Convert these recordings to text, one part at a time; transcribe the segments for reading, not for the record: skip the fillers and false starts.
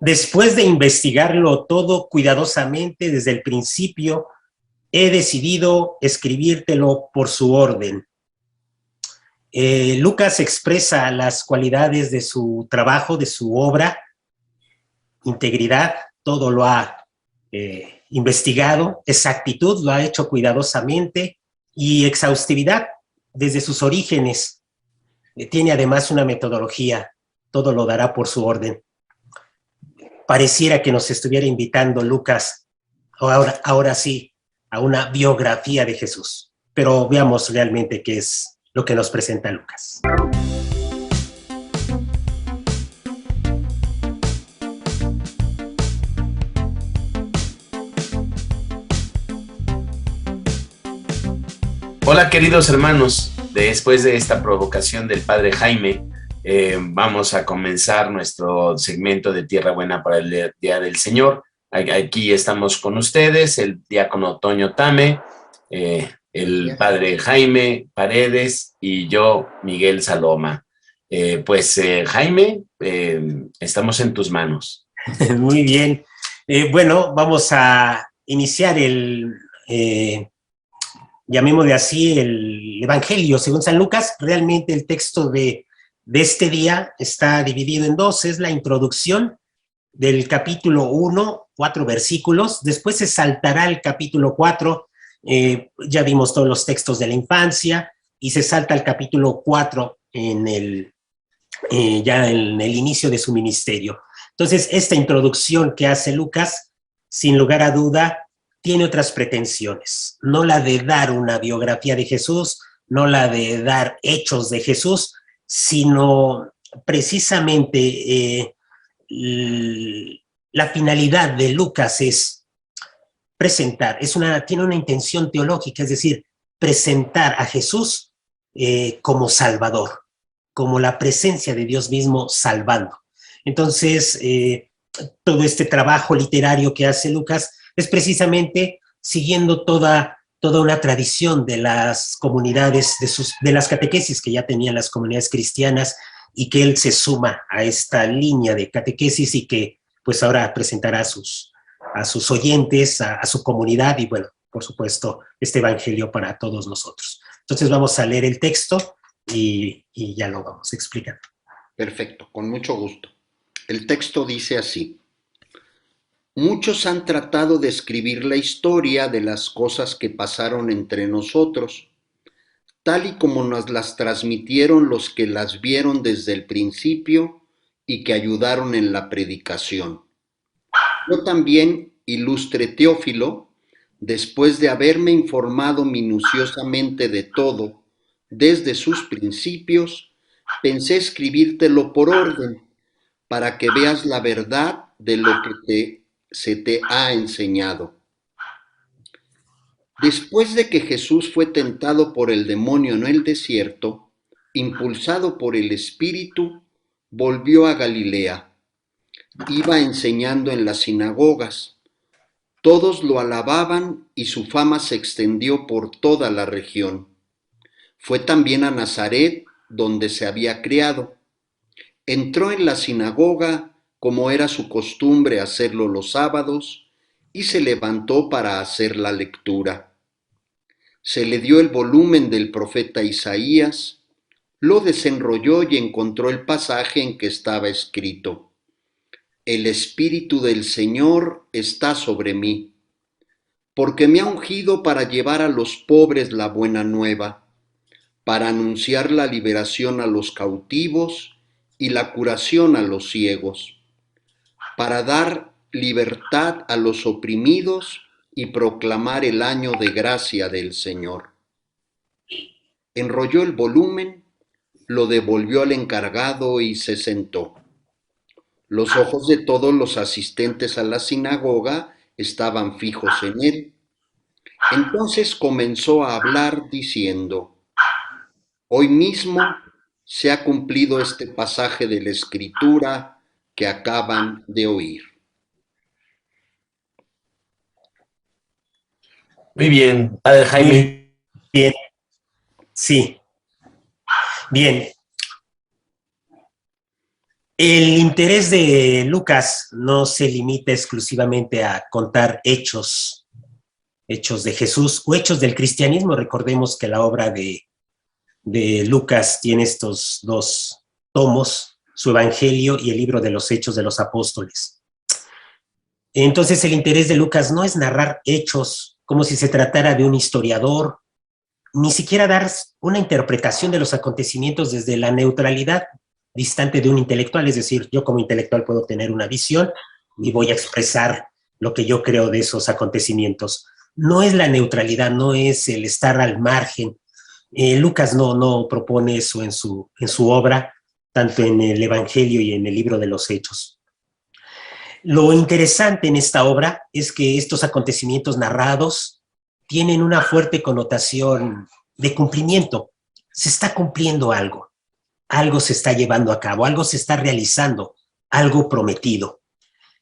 Después de investigarlo todo cuidadosamente desde el principio, he decidido escribírtelo por su orden. Lucas expresa las cualidades de su trabajo, de su obra, integridad, todo lo ha investigado, exactitud, lo ha hecho cuidadosamente, y exhaustividad desde sus orígenes. Tiene además una metodología, todo lo dará por su orden. Pareciera que nos estuviera invitando Lucas, ahora sí, a una biografía de Jesús. Pero veamos realmente qué es lo que nos presenta Lucas. Hola queridos hermanos, después de esta provocación del Padre Jaime, vamos a comenzar nuestro segmento de Tierra Buena para el Día del Señor. Aquí estamos con ustedes, el diácono Toño Tame, el Padre Jaime Paredes y yo, Miguel Saloma. Jaime, estamos en tus manos. Muy bien. Bueno, vamos a iniciar llamémosle así, el Evangelio según San Lucas. Realmente el texto de este día está dividido en dos. Es la introducción del capítulo 1, 4 versículos. Después se saltará el capítulo 4. Ya vimos todos los textos de la infancia, y se salta el capítulo 4 ya en el inicio de su ministerio. Entonces, esta introducción que hace Lucas, sin lugar a duda, tiene otras pretensiones. No la de dar una biografía de Jesús, no la de dar hechos de Jesús, sino precisamente la finalidad de Lucas es presentar, tiene una intención teológica, es decir, presentar a Jesús como Salvador, como la presencia de Dios mismo salvando. Entonces, todo este trabajo literario que hace Lucas es precisamente siguiendo toda una tradición de las comunidades, de las catequesis que ya tenían las comunidades cristianas, y que él se suma a esta línea de catequesis, y que pues ahora presentará a sus oyentes, a su comunidad, y bueno, por supuesto, este evangelio para todos nosotros. Entonces vamos a leer el texto y ya lo vamos a explicar. Perfecto, con mucho gusto. El texto dice así: muchos han tratado de escribir la historia de las cosas que pasaron entre nosotros, tal y como nos las transmitieron los que las vieron desde el principio y que ayudaron en la predicación. Yo también, ilustre Teófilo, después de haberme informado minuciosamente de todo, desde sus principios, pensé escribírtelo por orden, para que veas la verdad de lo que se te ha enseñado. Después de que Jesús fue tentado por el demonio en el desierto, impulsado por el Espíritu, volvió a Galilea. Iba enseñando en las sinagogas. Todos lo alababan y su fama se extendió por toda la región. Fue también a Nazaret, donde se había criado. Entró en la sinagoga, como era su costumbre hacerlo los sábados, y se levantó para hacer la lectura. Se le dio el volumen del profeta Isaías, lo desenrolló y encontró el pasaje en que estaba escrito: el Espíritu del Señor está sobre mí, porque me ha ungido para llevar a los pobres la buena nueva, para anunciar la liberación a los cautivos y la curación a los ciegos, para dar libertad a los oprimidos y proclamar el año de gracia del Señor. Enrolló el volumen, lo devolvió al encargado y se sentó. Los ojos de todos los asistentes a la sinagoga estaban fijos en él. Entonces comenzó a hablar diciendo: hoy mismo se ha cumplido este pasaje de la Escritura que acaban de oír. Muy bien, Padre Jaime. Muy bien, sí. Bien. El interés de Lucas no se limita exclusivamente a contar hechos de Jesús o hechos del cristianismo. Recordemos que la obra de Lucas tiene estos dos tomos, su Evangelio y el libro de los Hechos de los Apóstoles. Entonces el interés de Lucas no es narrar hechos como si se tratara de un historiador, ni siquiera dar una interpretación de los acontecimientos desde la neutralidad distante de un intelectual, es decir, yo como intelectual puedo tener una visión y voy a expresar lo que yo creo de esos acontecimientos. No es la neutralidad, no es el estar al margen. Lucas no propone eso en su obra, tanto en el Evangelio y en el libro de los Hechos. Lo interesante en esta obra es que estos acontecimientos narrados tienen una fuerte connotación de cumplimiento. Se está cumpliendo algo se está llevando a cabo, algo se está realizando, algo prometido.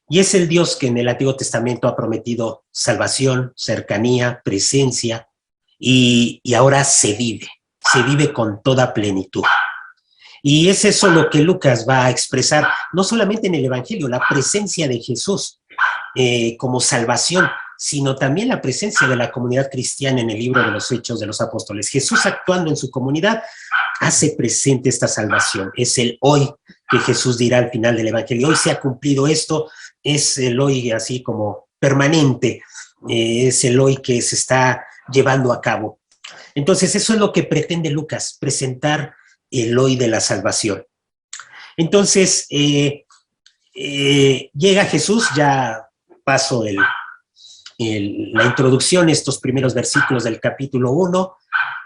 Y es el Dios que en el Antiguo Testamento ha prometido salvación, cercanía, presencia, y ahora se vive con toda plenitud. Y es eso lo que Lucas va a expresar, no solamente en el Evangelio, la presencia de Jesús como salvación, sino también la presencia de la comunidad cristiana en el libro de los Hechos de los Apóstoles. Jesús actuando en su comunidad hace presente esta salvación. Es el hoy que Jesús dirá al final del Evangelio. Hoy se ha cumplido esto, es el hoy así como permanente, es el hoy que se está llevando a cabo. Entonces eso es lo que pretende Lucas, presentar el hoy de la salvación. Entonces llega Jesús, ya paso la introducción, estos primeros versículos del capítulo 1,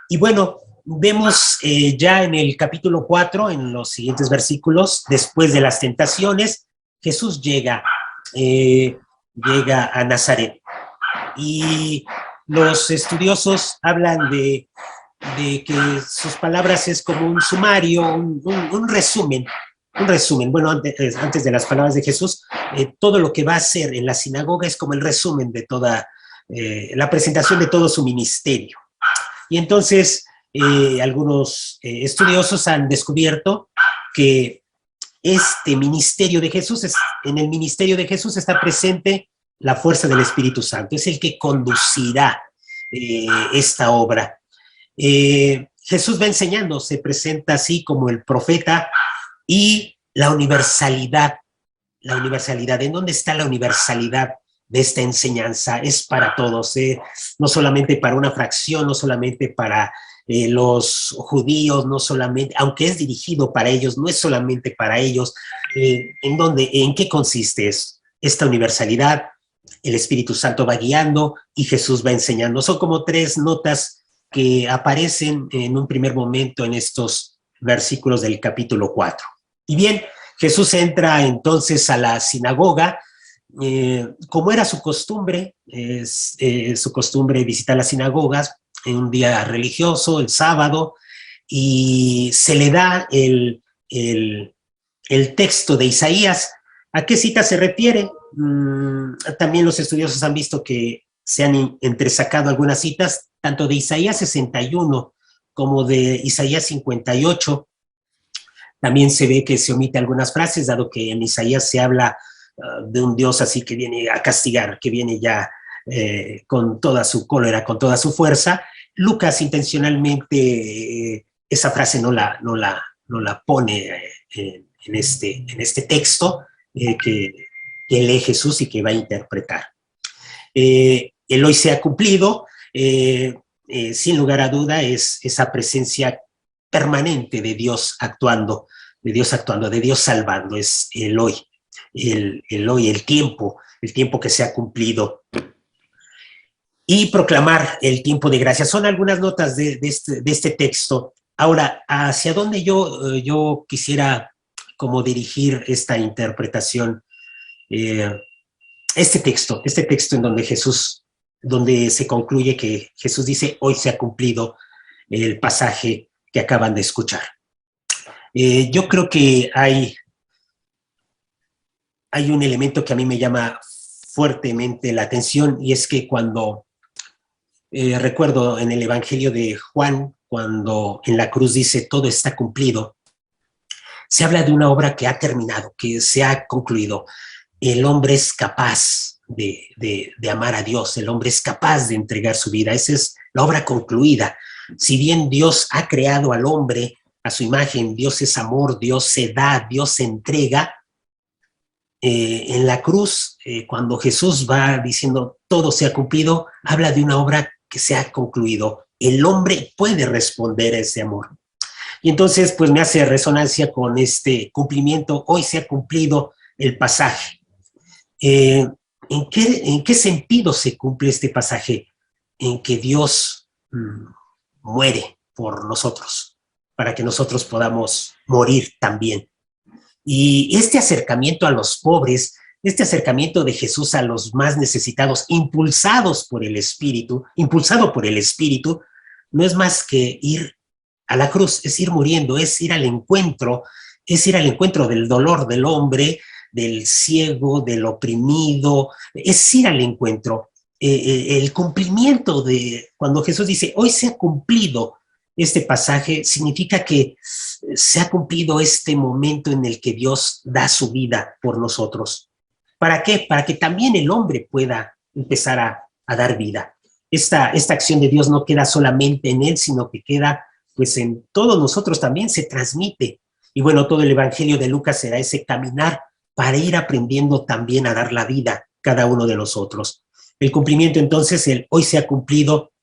y bueno, vemos ya en el capítulo 4, en los siguientes versículos, después de las tentaciones, Jesús llega a Nazaret. Y los estudiosos hablan de que sus palabras es como un sumario, un resumen. Bueno, antes de las palabras de Jesús, todo lo que va a hacer en la sinagoga es como el resumen de toda, la presentación de todo su ministerio. Y entonces, algunos estudiosos han descubierto que este ministerio de Jesús, en el ministerio de Jesús está presente la fuerza del Espíritu Santo, es el que conducirá esta obra. Jesús va enseñando, se presenta así como el profeta, y la universalidad, ¿en dónde está la universalidad de esta enseñanza? Es para todos, no solamente para una fracción, no solamente para los judíos, no solamente, aunque es dirigido para ellos, no es solamente para ellos. ¿En qué consiste esta universalidad? El Espíritu Santo va guiando y Jesús va enseñando. Son como tres notas que aparecen en un primer momento en estos versículos del capítulo 4. Y bien, Jesús entra entonces a la sinagoga, como era su costumbre, visitar las sinagogas en un día religioso, el sábado, y se le da el texto de Isaías. ¿A qué cita se refiere? También los estudiosos han visto que se han entresacado algunas citas, tanto de Isaías 61 como de Isaías 58. También se ve que se omite algunas frases, dado que en Isaías se habla de un Dios así que viene a castigar, que viene ya con toda su cólera, con toda su fuerza. Lucas intencionalmente esa frase no la pone en este texto que lee Jesús y que va a interpretar. El hoy se ha cumplido, sin lugar a duda, es esa presencia permanente de Dios actuando, de Dios salvando, es el hoy, el tiempo que se ha cumplido. Y proclamar el tiempo de gracia. Son algunas notas de este texto. Ahora, ¿hacia dónde yo quisiera como dirigir esta interpretación? Este texto en donde se concluye que Jesús dice, hoy se ha cumplido el pasaje que acaban de escuchar. Yo creo que hay un elemento que a mí me llama fuertemente la atención, y es que cuando recuerdo en el Evangelio de Juan, cuando en la cruz dice todo está cumplido, se habla de una obra que ha terminado, que se ha concluido. El hombre es capaz de amar a Dios, el hombre es capaz de entregar su vida, esa es la obra concluida. Si bien Dios ha creado al hombre a su imagen, Dios es amor, Dios se da, Dios se entrega, en la cruz, cuando Jesús va diciendo todo se ha cumplido, habla de una obra que se ha concluido. El hombre puede responder a ese amor. Y entonces, pues me hace resonancia con este cumplimiento. Hoy se ha cumplido el pasaje. ¿En qué sentido se cumple este pasaje? En que Dios muere por nosotros, para que nosotros podamos morir también. Y este acercamiento a los pobres, este acercamiento de Jesús a los más necesitados, impulsado por el Espíritu, no es más que ir a la cruz, es ir muriendo, es ir al encuentro del dolor del hombre, del ciego, del oprimido, es ir al encuentro. El cumplimiento de, cuando Jesús dice, hoy se ha cumplido este pasaje, significa que se ha cumplido este momento en el que Dios da su vida por nosotros. ¿Para qué? Para que también el hombre pueda empezar a dar vida. Esta acción de Dios no queda solamente en él, sino que queda pues en todos nosotros también, se transmite. Y bueno, todo el Evangelio de Lucas será ese caminar para ir aprendiendo también a dar la vida cada uno de nosotros. El cumplimiento entonces, el hoy se ha cumplido,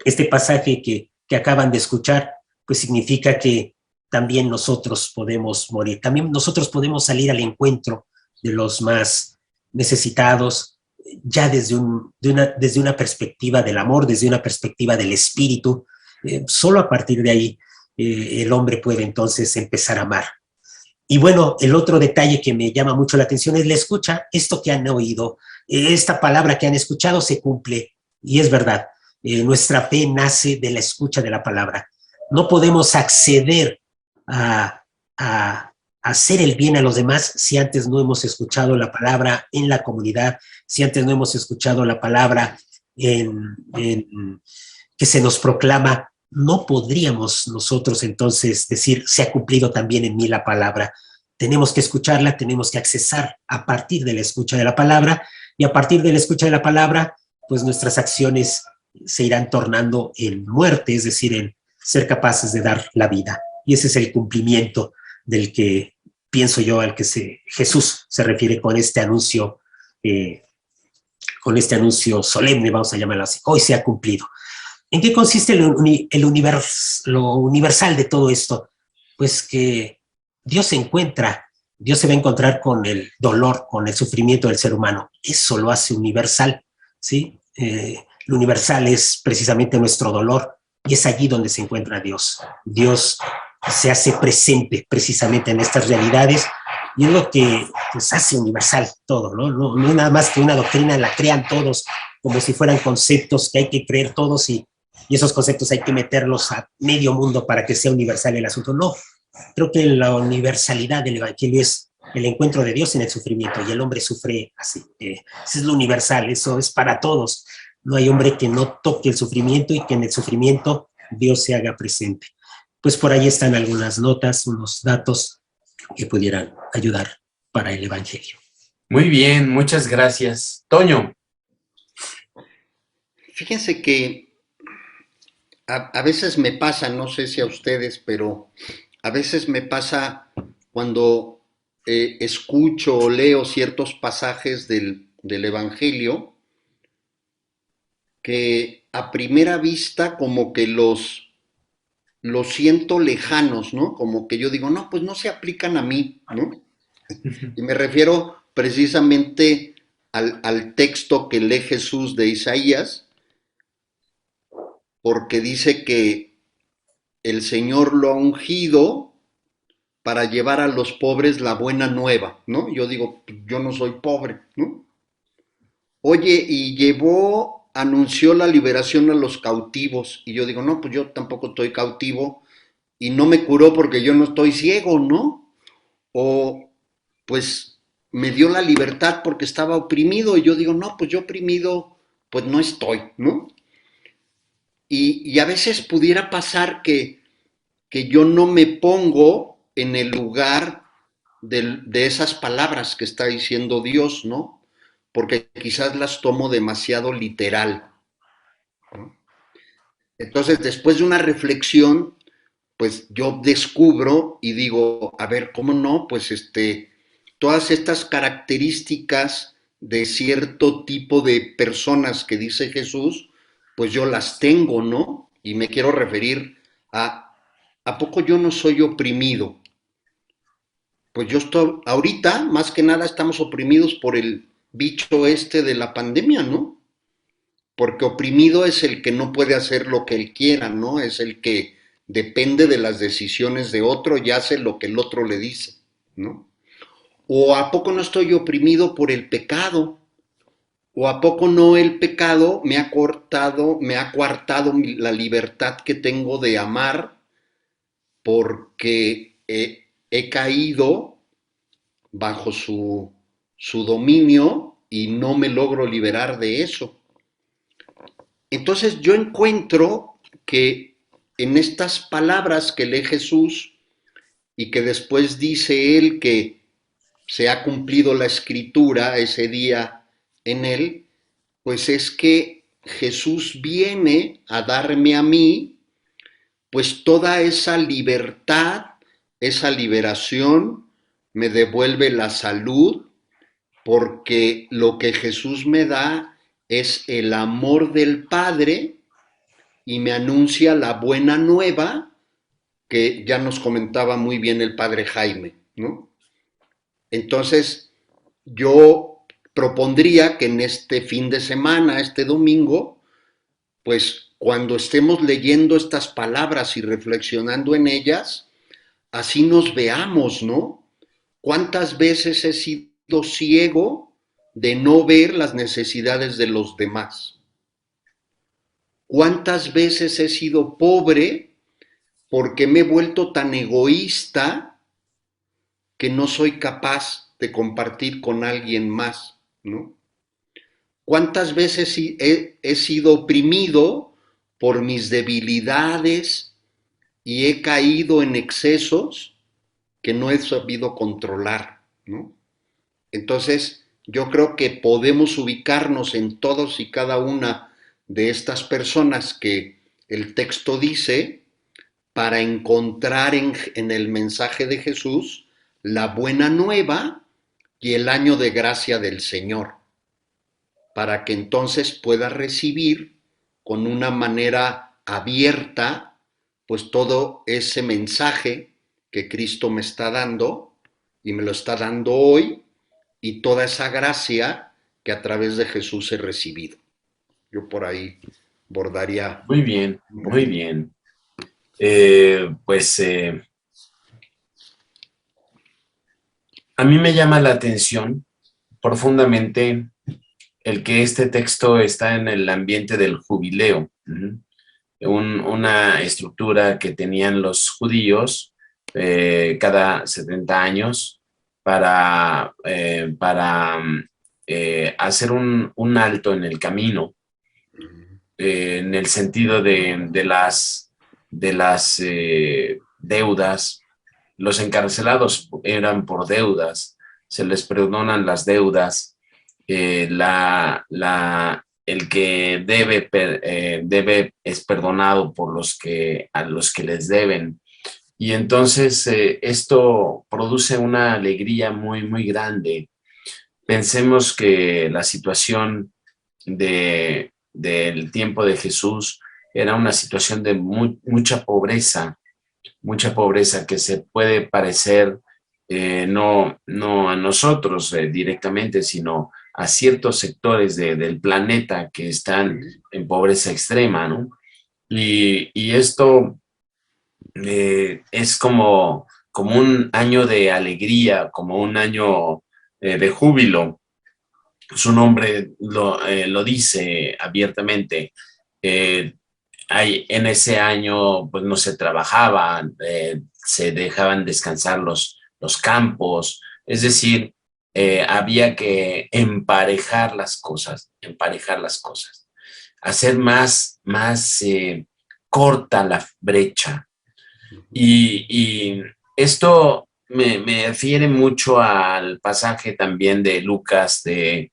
este pasaje que acaban de escuchar, pues significa que también nosotros podemos morir, también nosotros podemos salir al encuentro de los más necesitados, ya desde una perspectiva del amor, desde una perspectiva del espíritu. Solo a partir de ahí el hombre puede entonces empezar a amar. Y bueno, el otro detalle que me llama mucho la atención es la escucha. Esto que han oído, esta palabra que han escuchado se cumple, y es verdad. Nuestra fe nace de la escucha de la palabra. No podemos acceder a hacer el bien a los demás si antes no hemos escuchado la palabra en la comunidad, si antes no hemos escuchado la palabra que se nos proclama. No podríamos nosotros entonces decir, se ha cumplido también en mí la palabra. Tenemos que escucharla, tenemos que accesar a partir de la escucha de la palabra, y a partir de la escucha de la palabra, pues nuestras acciones se irán tornando en muerte, es decir, en ser capaces de dar la vida. Y ese es el cumplimiento del que pienso yo al que Jesús se refiere con este anuncio solemne, vamos a llamarlo así. Hoy se ha cumplido. ¿En qué consiste lo universal de todo esto? Pues que Dios se va a encontrar con el dolor, con el sufrimiento del ser humano. Eso lo hace universal, ¿sí? Lo universal es precisamente nuestro dolor, y es allí donde se encuentra Dios. Dios se hace presente precisamente en estas realidades, y es lo que pues, hace universal todo, ¿no? No es nada más que una doctrina, la crean todos como si fueran conceptos que hay que creer todos, y esos conceptos hay que meterlos a medio mundo para que sea universal el asunto. No, creo que la universalidad del Evangelio es el encuentro de Dios en el sufrimiento, y el hombre sufre así. Eso es lo universal, eso es para todos. No hay hombre que no toque el sufrimiento y que en el sufrimiento Dios se haga presente. Pues por ahí están algunas notas, unos datos que pudieran ayudar para el Evangelio. Muy bien, muchas gracias. Toño. Fíjense que a veces me pasa, no sé si a ustedes, pero a veces me pasa cuando escucho o leo ciertos pasajes del Evangelio, que a primera vista como que los siento lejanos, ¿no? Como que yo digo, no, pues no se aplican a mí, ¿no? Y me refiero precisamente al texto que lee Jesús de Isaías, porque dice que el Señor lo ha ungido para llevar a los pobres la buena nueva, ¿no? Yo digo, yo no soy pobre, ¿no? Oye, y anunció la liberación a los cautivos, y yo digo, no, pues yo tampoco estoy cautivo, y no me curó porque yo no estoy ciego, ¿no? O, pues, me dio la libertad porque estaba oprimido, y yo digo, no, pues yo oprimido, pues no estoy, ¿no? Y a veces pudiera pasar que yo no me pongo en el lugar de esas palabras que está diciendo Dios, ¿no? Porque quizás las tomo demasiado literal, ¿no? Entonces, después de una reflexión, pues yo descubro y digo, a ver, ¿cómo no? Pues todas estas características de cierto tipo de personas que dice Jesús, pues yo las tengo, ¿no? Y me quiero referir ¿a poco yo no soy oprimido? Pues yo estoy, ahorita, más que nada, estamos oprimidos por el bicho de la pandemia, ¿no? Porque oprimido es el que no puede hacer lo que él quiera, ¿no? Es el que depende de las decisiones de otro y hace lo que el otro le dice, ¿no? ¿O a poco no estoy oprimido por el pecado? ¿O a poco no el pecado me ha coartado la libertad que tengo de amar porque he caído bajo su dominio y no me logro liberar de eso? Entonces yo encuentro que en estas palabras que lee Jesús y que después dice él que se ha cumplido la escritura ese día en él, pues es que Jesús viene a darme a mí pues toda esa libertad, esa liberación, me devuelve la salud, porque lo que Jesús me da es el amor del Padre y me anuncia la buena nueva que ya nos comentaba muy bien el Padre Jaime, ¿no? Entonces, yo propondría que en este fin de semana, este domingo, pues cuando estemos leyendo estas palabras y reflexionando en ellas, así nos veamos, ¿no? ¿Cuántas veces he sido ciego de no ver las necesidades de los demás? ¿Cuántas veces he sido pobre porque me he vuelto tan egoísta que no soy capaz de compartir con alguien más, ¿no? ¿Cuántas veces he sido oprimido por mis debilidades y he caído en excesos que no he sabido controlar, ¿no? Entonces, yo creo que podemos ubicarnos en todos y cada una de estas personas que el texto dice para encontrar en el mensaje de Jesús la buena nueva y el año de gracia del Señor, para que entonces pueda recibir con una manera abierta pues todo ese mensaje que Cristo me está dando y me lo está dando hoy, y toda esa gracia que a través de Jesús he recibido. Yo por ahí bordaría Muy bien, un muy poquito. bien. Pues a mí me llama la atención profundamente el que este texto está en el ambiente del jubileo, una estructura que tenían los judíos cada 70 años para hacer un alto en el camino, en el sentido de las deudas. Los encarcelados eran por deudas, se les perdonan las deudas. El que debe es perdonado por a los que les deben. Y entonces esto produce una alegría muy, muy grande. Pensemos que la situación del tiempo de Jesús era una situación de mucha pobreza que se puede parecer no a nosotros directamente, sino a ciertos sectores del planeta que están en pobreza extrema, ¿no? Y esto es como un año de alegría, como un año de júbilo. Su nombre lo dice abiertamente. Eh, en ese año pues no se trabajaba, se dejaban descansar los campos, es decir, había que emparejar las cosas, hacer más corta la brecha. Y me refiere mucho al pasaje también de Lucas de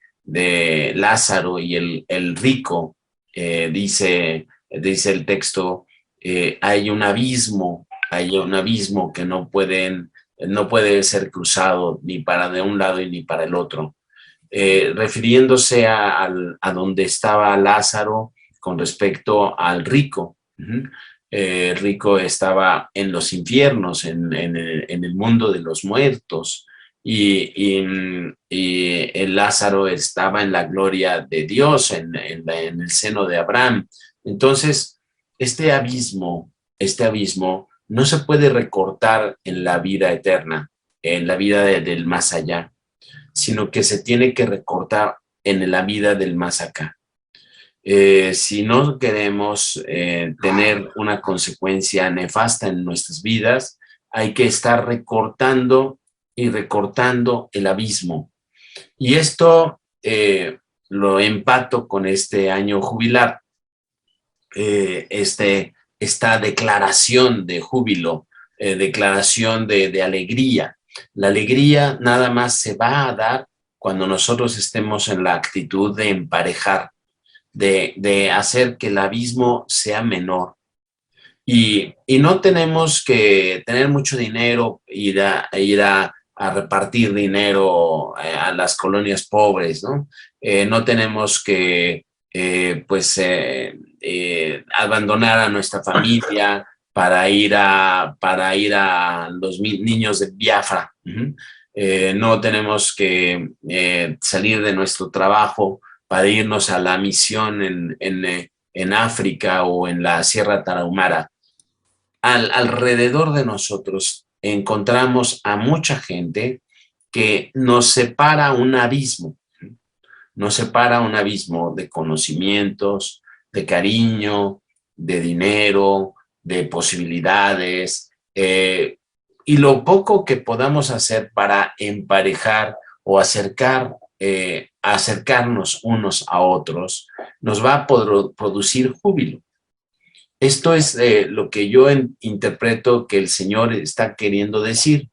Lázaro y el rico. Dice el texto, hay un abismo que no puede ser cruzado ni para de un lado y ni para el otro. Refiriéndose a donde estaba Lázaro con respecto al rico. El rico estaba en los infiernos, en el mundo de los muertos, y el Lázaro estaba en la gloria de Dios, en el seno de Abraham. Entonces, este abismo no se puede recortar en la vida eterna, en la vida del más allá, sino que se tiene que recortar en la vida del más acá. Si no queremos tener una consecuencia nefasta en nuestras vidas, hay que estar recortando y recortando el abismo. Y esto lo empato con este año jubilar, esta declaración de júbilo, declaración de alegría. La alegría nada más se va a dar cuando nosotros estemos en la actitud de emparejar, de hacer que el abismo sea menor. Y no tenemos que tener mucho dinero, ir a repartir dinero a las colonias pobres, ¿no? No tenemos que abandonar a nuestra familia para ir a los niños de Biafra. No tenemos que salir de nuestro trabajo para irnos a la misión en África o en la Sierra Tarahumara. Alrededor de nosotros encontramos a mucha gente que nos separa un abismo de conocimientos, de cariño, de dinero, de posibilidades, y lo poco que podamos hacer para emparejar o acercarnos unos a otros, nos va a producir júbilo. Esto es lo que yo interpreto que el Señor está queriendo decir.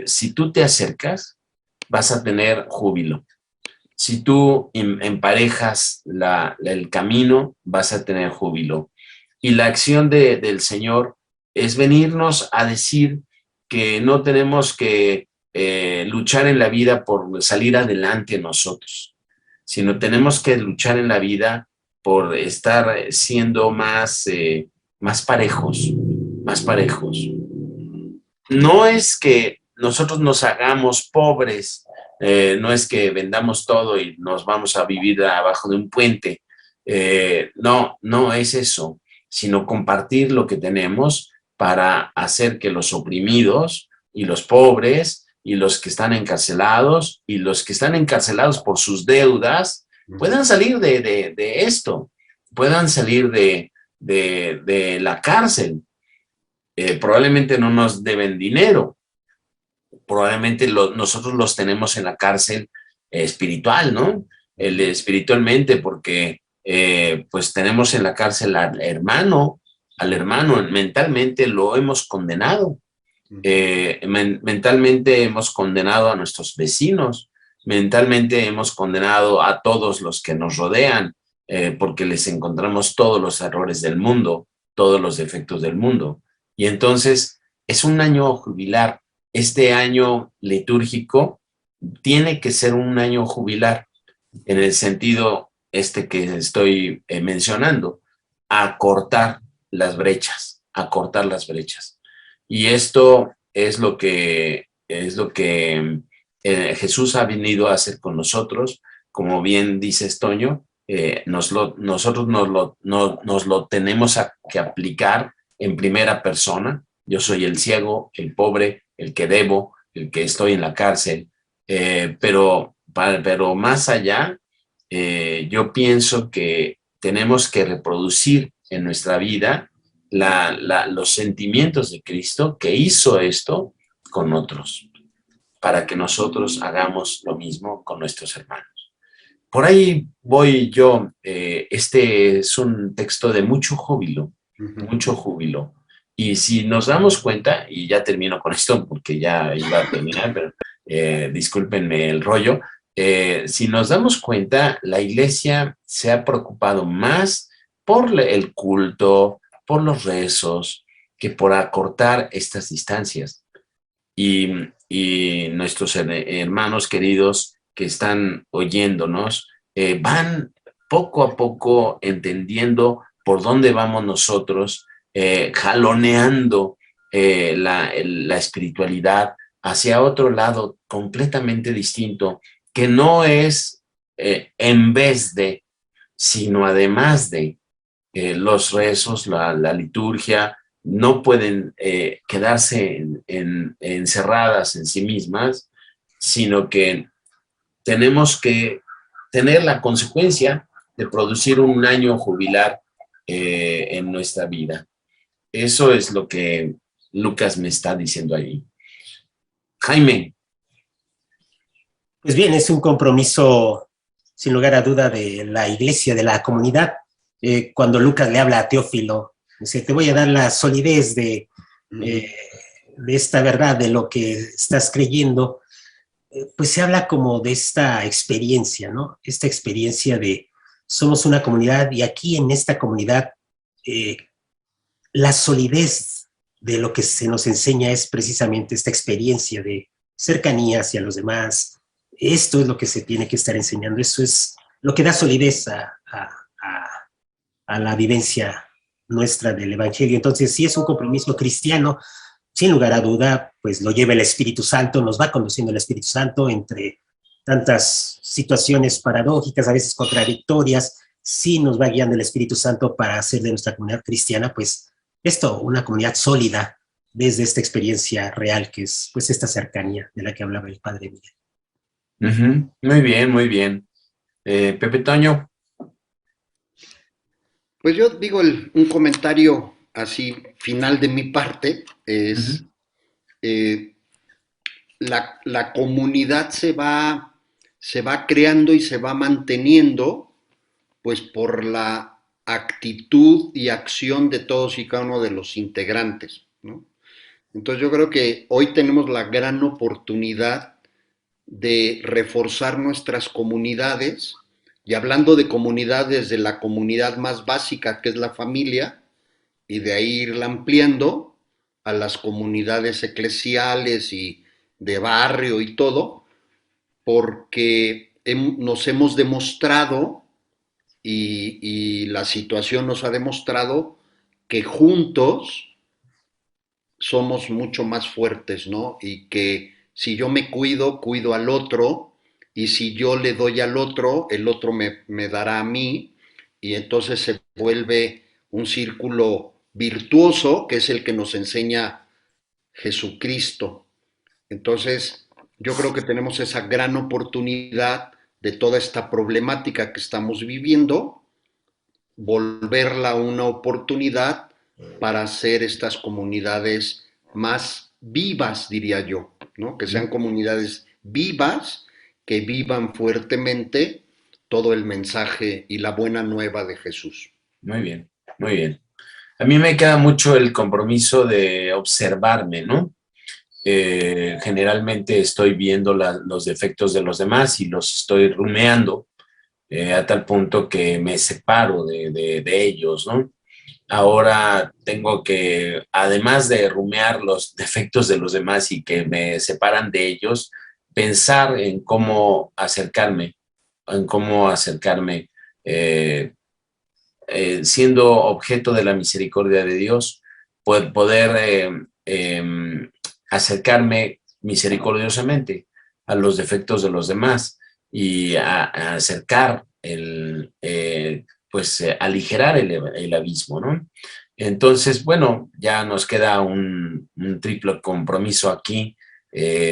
Si tú te acercas, vas a tener júbilo. Si tú emparejas el camino, vas a tener júbilo. Y la acción del Señor es venirnos a decir que no tenemos que luchar en la vida por salir adelante nosotros, sino tenemos que luchar en la vida por estar siendo más parejos, más parejos. No es que nosotros nos hagamos pobres, no es que vendamos todo y nos vamos a vivir abajo de un puente. No es eso, sino compartir lo que tenemos para hacer que los oprimidos y los pobres y los que están encarcelados y los que están encarcelados por sus deudas puedan salir de esto, puedan salir de la cárcel. Probablemente no nos deben dinero, probablemente nosotros los tenemos en la cárcel espiritual, ¿no? Espiritualmente, porque pues tenemos en la cárcel al hermano, mentalmente lo hemos condenado, mentalmente hemos condenado a nuestros vecinos, mentalmente hemos condenado a todos los que nos rodean, porque les encontramos todos los errores del mundo, todos los defectos del mundo. Y entonces es un año jubilar. Este año litúrgico tiene que ser un año jubilar en el sentido que estoy mencionando, acortar las brechas. Y esto es lo que Jesús ha venido a hacer con nosotros. Como bien dice Toño, nosotros nos lo tenemos que aplicar en primera persona. Yo soy el ciego, el pobre, el que debo, el que estoy en la cárcel, pero más allá, yo pienso que tenemos que reproducir en nuestra vida los sentimientos de Cristo, que hizo esto con otros, para que nosotros hagamos lo mismo con nuestros hermanos. Por ahí voy yo. Este es un texto de mucho júbilo, Y si nos damos cuenta, y ya termino con esto porque ya iba a terminar, pero discúlpenme el rollo, si nos damos cuenta, la iglesia se ha preocupado más por el culto, por los rezos, que por acortar estas distancias. Y nuestros hermanos queridos que están oyéndonos van poco a poco entendiendo por dónde vamos nosotros, jaloneando la espiritualidad hacia otro lado completamente distinto, que no es en vez de, sino además de los rezos, la liturgia, no pueden quedarse encerradas en sí mismas, sino que tenemos que tener la consecuencia de producir un año jubilar en nuestra vida. Eso es lo que Lucas me está diciendo ahí. Jaime. Pues bien, es un compromiso, sin lugar a duda, de la iglesia, de la comunidad. Cuando Lucas le habla a Teófilo, dice, te voy a dar la solidez de esta verdad, de lo que estás creyendo, pues se habla como de esta experiencia, ¿no? Esta experiencia de somos una comunidad y aquí en esta comunidad la solidez de lo que se nos enseña es precisamente esta experiencia de cercanía hacia los demás. Esto es lo que se tiene que estar enseñando, eso es lo que da solidez a la vivencia nuestra del Evangelio. Entonces, si es un compromiso cristiano, sin lugar a duda, pues lo lleva el Espíritu Santo, nos va conduciendo el Espíritu Santo entre tantas situaciones paradójicas, a veces contradictorias, sí nos va guiando el Espíritu Santo para hacer de nuestra comunidad cristiana, pues esto, una comunidad sólida desde esta experiencia real que es pues esta cercanía de la que hablaba el Padre Miguel. Muy bien, muy bien. Pepe Toño. Pues yo digo un comentario así final de mi parte es la comunidad se va creando y se va manteniendo pues por la actitud y acción de todos y cada uno de los integrantes, ¿no? Entonces yo creo que hoy tenemos la gran oportunidad de reforzar nuestras comunidades, y hablando de comunidades, de la comunidad más básica que es la familia, y de ahí irla ampliando a las comunidades eclesiales y de barrio y todo, porque nos hemos demostrado y la situación nos ha demostrado que juntos somos mucho más fuertes, ¿no? Y que si yo me cuido, cuido al otro, y si yo le doy al otro, el otro me dará a mí, y entonces se vuelve un círculo virtuoso que es el que nos enseña Jesucristo. Entonces, yo creo que tenemos esa gran oportunidad de toda esta problemática que estamos viviendo, volverla una oportunidad para hacer estas comunidades más vivas, diría yo, ¿no? Que sean comunidades vivas, que vivan fuertemente todo el mensaje y la buena nueva de Jesús. Muy bien, muy bien. A mí me queda mucho el compromiso de observarme, ¿no? Generalmente estoy viendo los defectos de los demás y los estoy rumeando a tal punto que me separo de ellos, ¿no? Ahora tengo que, además de rumear los defectos de los demás y que me separan de ellos, pensar en cómo acercarme siendo objeto de la misericordia de Dios, poder acercarme misericordiosamente a los defectos de los demás y a acercar aligerar el abismo, ¿no? Entonces, bueno, ya nos queda un triple compromiso aquí,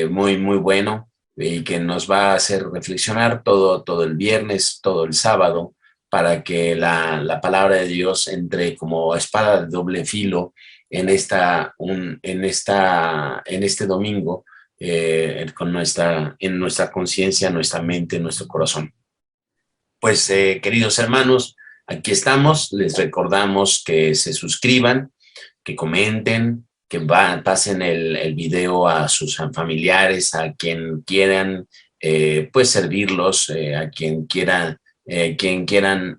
muy, muy bueno, y que nos va a hacer reflexionar todo el viernes, todo el sábado, para que la palabra de Dios entre como espada de doble filo en este domingo, en nuestra conciencia, nuestra mente, nuestro corazón. Pues, queridos hermanos, aquí estamos. Les recordamos que se suscriban, que comenten, que pasen el video a sus familiares, a quien quieran pues servirlos, a quien quieran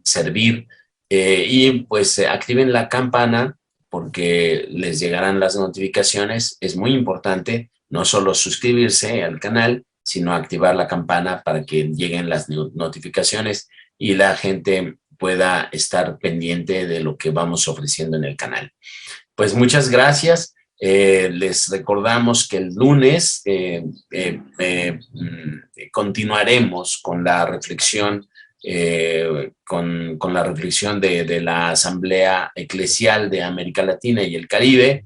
servir, y pues activen la campana porque les llegarán las notificaciones. Es muy importante no solo suscribirse al canal, sino activar la campana para que lleguen las notificaciones y la gente pueda estar pendiente de lo que vamos ofreciendo en el canal. Pues muchas gracias. Les recordamos que el lunes continuaremos con la reflexión, con la reflexión de la Asamblea Eclesial de América Latina y el Caribe.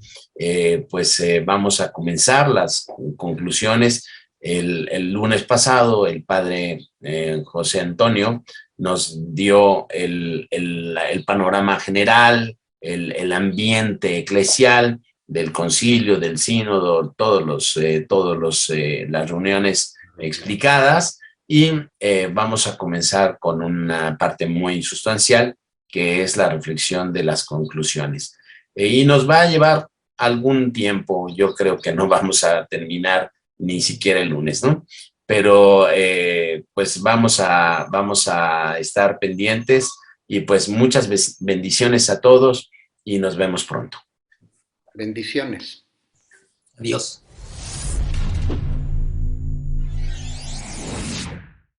Vamos a comenzar las conclusiones. El lunes pasado el padre José Antonio nos dio el panorama general, el ambiente eclesial del concilio, del sínodo, las reuniones explicadas, y vamos a comenzar con una parte muy sustancial, que es la reflexión de las conclusiones. Y nos va a llevar algún tiempo. Yo creo que no vamos a terminar ni siquiera el lunes, ¿no? Pero pues vamos a estar pendientes, y pues muchas bendiciones a todos y nos vemos pronto. Bendiciones. Adiós.